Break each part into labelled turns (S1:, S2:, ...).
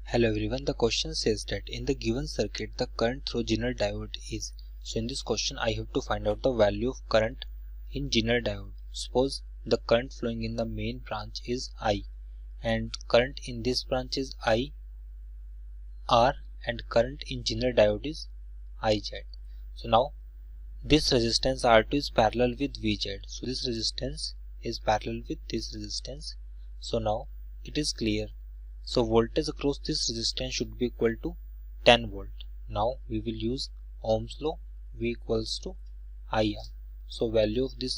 S1: Hello everyone, the question says that in the given circuit the current through Zener diode is. So in this question I have to find out the value of current in Zener diode. Suppose the current flowing in the main branch is I and current in this branch is I R and current in Zener diode is IZ. So now this resistance R2 is parallel with VZ. So this resistance is parallel with this resistance. So now it is clear. So voltage across this resistance should be equal to 10 volt. Now we will use Ohm's law, V equals to IR. So value of the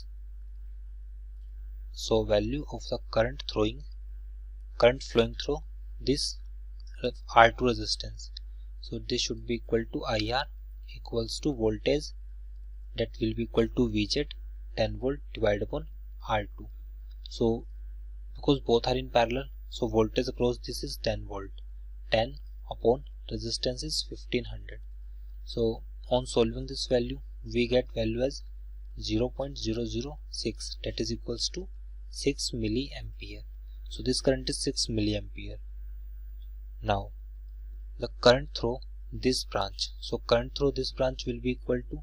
S1: current flowing through this R2 resistance. So this should be equal to IR equals to voltage, that will be equal to VZ 10 volt divided upon R2. So because both are in parallel, so voltage across this is 10 volt. 10 upon resistance is 1500. So on solving this value, we get value as 0.006, that is equals to 6 milliampere. So this current is 6 milliampere. Now the current through this branch. So current through this branch will be equal to,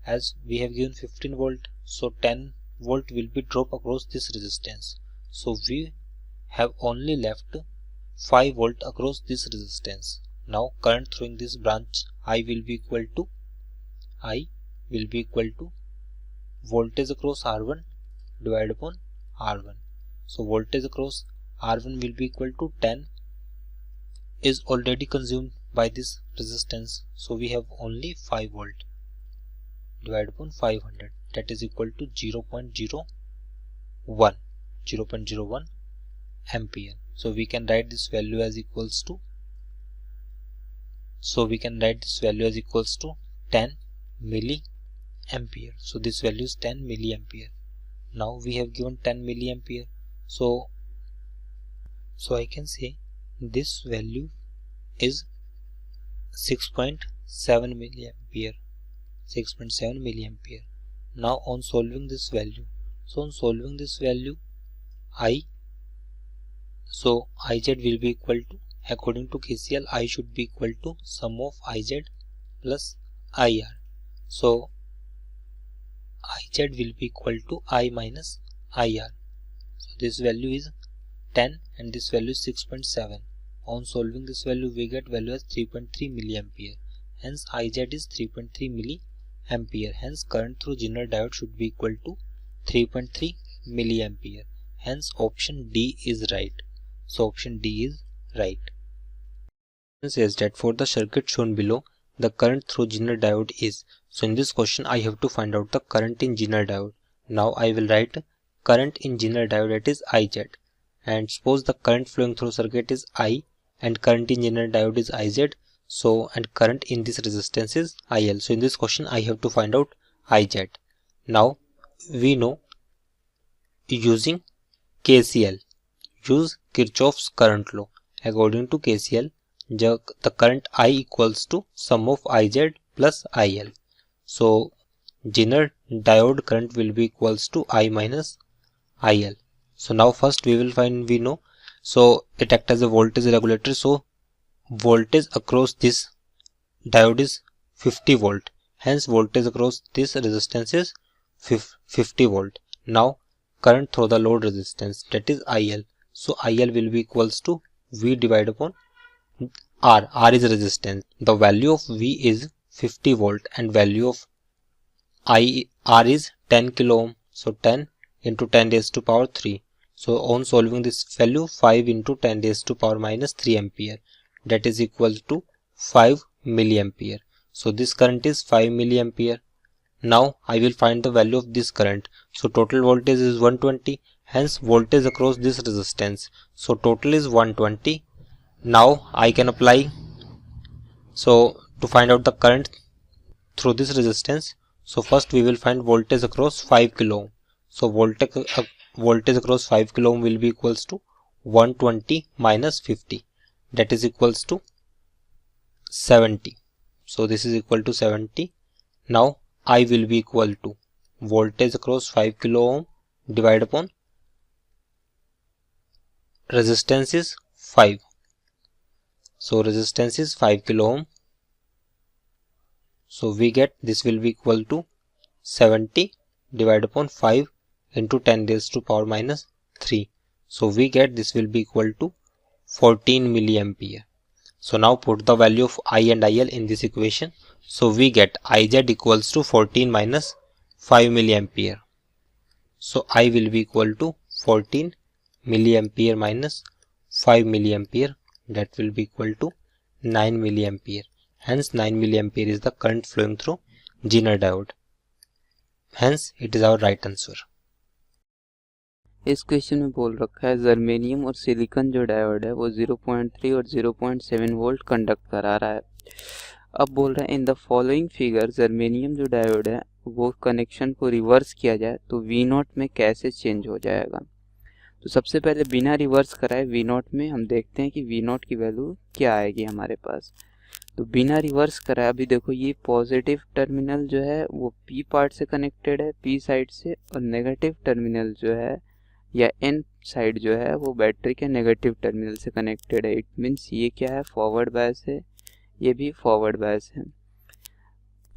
S1: as we have given 15 volt, so 10 volt will be drop across this resistance. So we have only left 5 volt across this resistance. Now current through this branch I will be equal to voltage across R1 divided upon R1. So voltage across R1 will be equal to 10 is already consumed by this resistance. So we have only 5 volt divided upon 500, that is equal to 0.01 ampere. So we can write this value as equals to 10 milliampere. So this value is 10 milliampere. Now we have given 10 milliampere. So I can say this value is 6.7 milliampere. 6.7 milliampere. Now on solving this value, IZ will be equal to, according to KCL, I should be equal to sum of IZ plus IR. So IZ will be equal to I minus IR. So this value is 10 and this value is 6.7. On solving this value, we get value as 3.3 milliampere. Hence IZ is 3.3 milliampere. Hence current through Zener diode should be equal to 3.3 milliampere. Hence option D is right. So option D is right. It says that for the circuit shown below, the current through Zener diode is. So in this question I have to find out the current in Zener diode. Now I will write current in Zener diode, that is IZ. And suppose the current flowing through circuit is I and current in Zener diode is IZ. So and current in this resistance is IL. So in this question I have to find out IZ. Now we know using KCL, use Kirchhoff's current law. According to KCL, the current I equals to sum of IZ plus IL. So Zener diode current will be equals to I minus IL. So now first we know. So it acts as a voltage regulator. So voltage across this diode is 50 volt. Hence voltage across this resistance is 50 volt. Now current through the load resistance, that is IL. So IL will be equals to V divided upon R. R is resistance. The value of V is 50 volt and value of R is 10 kilo ohm. So 10 into 10 raised to power 3. So on solving this value, 5 into 10 raised to power minus 3 ampere, that is equal to 5 milliampere. So this current is 5 milliampere. Now I will find the value of this current. So total voltage is 120. Hence voltage across this resistance. So total is 120. Now I can apply. So to find out the current through this resistance, so first we will find voltage across 5 kilo ohm. So voltage across 5 kilo ohm will be equals to 120 minus 50, that is equals to 70. So this is equal to 70. Now I will be equal to voltage across 5 kilo ohm divided upon resistance is 5. So resistance is 5 kilo ohm. So we get this will be equal to 70 divided upon 5 into 10 raised to power minus 3. So we get this will be equal to 14 milliampere. So now put the value of I and IL in this equation. So we get IZ equals to 14 minus 5 milliampere. So I will be equal to 14 milliampere minus 5 milliampere, that will be equal to 9 milliampere. Hence 9 milliampere is the current flowing through Zener diode. Hence it is our right answer.
S2: इस question में बोल रखा है germanium और silicon जो diode है वो 0.3 और 0.7 वोल्ट कंडक्ट करा रहा है। अब बोल रहा है in the following figure germanium जो डायोड है वो कनेक्शन को रिवर्स किया जाए तो V0 में कैसे चेंज हो जाएगा। तो सबसे पहले बिना रिवर्स कराए V0 में हम देखते हैं कि V0 की वैल्यू क्या आएगी हमारे पास। तो बिना रिवर्स कराए अभी देखो ये पॉजिटिव टर्मिनल जो है वो P पार्ट से कनेक्टेड है, P साइड से, और नेगेटिव टर्मिनल जो है या N साइड जो है वो बैटरी के नेगेटिव टर्मिनल से कनेक्टेड है। इट मीन्स ये क्या है, फॉरवर्ड बायस है, ये भी फॉरवर्ड बायस है।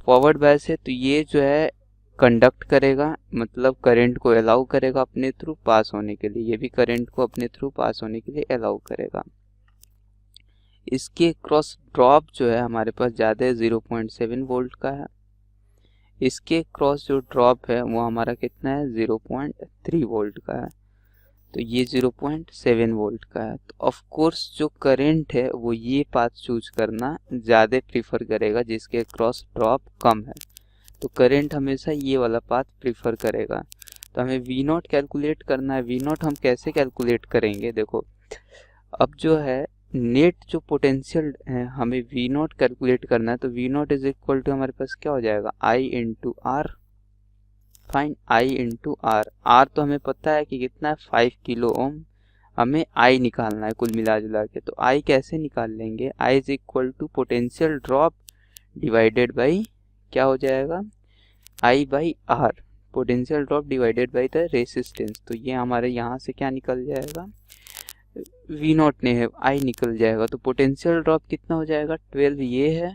S2: फॉरवर्ड बायस है तो ये जो है कंडक्ट करेगा, मतलब करंट को अलाउ करेगा अपने थ्रू पास होने के लिए, ये भी करंट को अपने थ्रू पास होने के लिए अलाउ करेगा। इसके क्रॉस ड्रॉप जो है हमारे पास ज़्यादा है, 0.7 वोल्ट का है। इसके क्रॉस जो ड्रॉप है वो हमारा कितना है, 0.3 वोल्ट का है। तो ये 0.7 वोल्ट का है। तो ऑफ कोर्स जो करंट है वो ये पाथ चूज करना ज़्यादा प्रीफर करेगा जिसके क्रॉस ड्रॉप कम है। तो करंट हमेशा ये वाला पाथ प्रीफर करेगा। तो हमें V0 कैलकुलेट करना है। V0 हम कैसे कैलकुलेट करेंगे, देखो अब जो है नेट जो पोटेंशियल है हमें V0 कैलकुलेट करना है। तो V0 इज इक्वल टू हमारे पास क्या हो जाएगा, I into R. Fine, I into R. R तो हमें पता है कि कितना है, 5 किलो ओम। हमें I निकालना है कुल मिला जुला के। तो I कैसे निकाल लेंगे, I is equal to potential drop divided by क्या हो जाएगा, I by R, potential drop divided by the resistance. तो ये हमारे यहाँ से क्या निकल जाएगा, V0 ने है I निकल जाएगा। तो पोटेंशियल ड्रॉप कितना हो जाएगा, 12 ये है,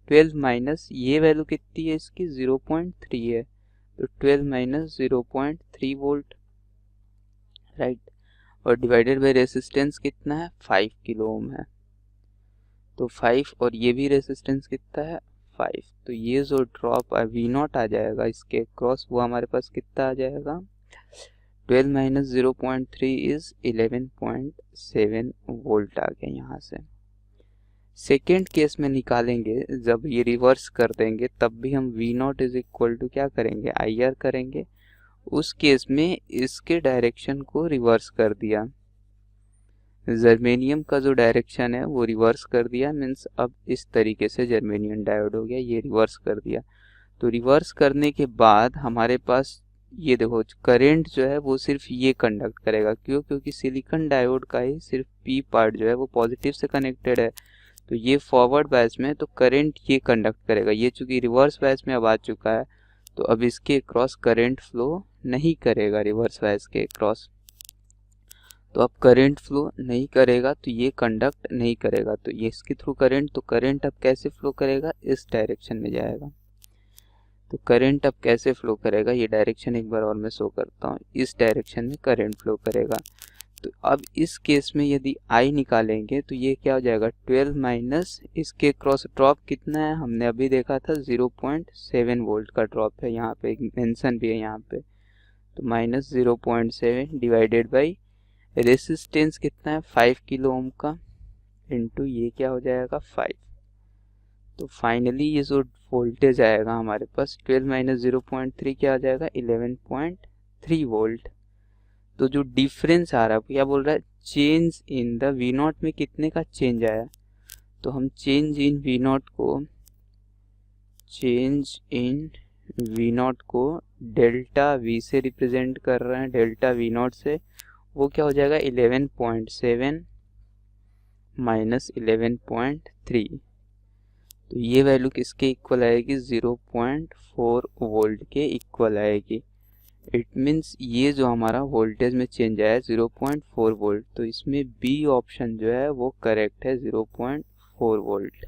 S2: 12 माइनस ये वैल्यू कितनी है इसकी, 0.3 है। तो 12 माइनस 0.3 वोल्ट, राइट। और डिवाइडेड बाई रेसिस्टेंस कितना है, 5 किलो ओम है। तो 5 और ये भी रेसिस्टेंस कितना है, 5। तो ये जो ड्रॉप V0 आ जाएगा इसके क्रॉस वो हमारे पास कितना आ जाएगा, 12 माइनस 0.3 इज 11.7 वोल्ट आ गया यहाँ से। सेकेंड केस में निकालेंगे जब ये रिवर्स कर देंगे तब भी हम V0 इज इक्वल टू क्या करेंगे, IR करेंगे। उस केस में इसके डायरेक्शन को रिवर्स कर दिया, जर्मेनियम का जो डायरेक्शन है वो रिवर्स कर दिया। मीन्स अब इस तरीके से जर्मेनियम डायोड हो गया, ये रिवर्स कर दिया। तो रिवर्स करने के बाद हमारे पास ये देखो करंट जो है वो सिर्फ ये कंडक्ट करेगा। क्यों, क्योंकि सिलिकॉन डायोड का ही सिर्फ P पार्ट जो है वो पॉजिटिव से कनेक्टेड है। तो ये फॉरवर्ड बायस में तो करंट ये कंडक्ट करेगा। ये चूंकि रिवर्स बायस में अब आ चुका है तो अब इसके क्रॉस करंट फ्लो नहीं करेगा, रिवर्स बायस के क्रॉस। तो अब करंट फ्लो नहीं करेगा तो ये कंडक्ट नहीं करेगा। तो ये इसके थ्रू करंट, तो करंट अब कैसे फ्लो करेगा, इस डायरेक्शन में जाएगा। तो करंट अब कैसे फ्लो करेगा, ये डायरेक्शन एक बार और मैं शो करता हूँ, इस डायरेक्शन में करंट फ्लो करेगा। तो अब इस केस में यदि I निकालेंगे तो ये क्या हो जाएगा, 12 माइनस इसके क्रॉस ड्रॉप कितना है, हमने अभी देखा था 0.7 वोल्ट का ड्रॉप है, यहाँ पे मेंशन भी है यहाँ पे। तो माइनस 0.7 डिवाइडेड बाई रेसिस्टेंस कितना है, 5 किलो ओम का, इंटू ये क्या हो जाएगा 5। तो फाइनली ये जो वोल्टेज आएगा हमारे पास 12 माइनस 0.3 क्या आ जाएगा, 11.3 वोल्ट। तो जो डिफरेंस आ रहा है क्या बोल रहा है, चेंज इन द V0 में कितने का चेंज आया। तो हम चेंज इन V0 को डेल्टा V से रिप्रेजेंट कर रहे हैं, डेल्टा V0 से। वो क्या हो जाएगा 11.7 माइनस 11.3। तो ये वैल्यू किसके इक्वल आएगी, 0.4 वोल्ट के इक्वल आएगी। इट मीन्स ये जो हमारा वोल्टेज में चेंज आया है 0.4 वोल्ट, तो इसमें बी ऑप्शन जो है वो करेक्ट है 0.4 वोल्ट।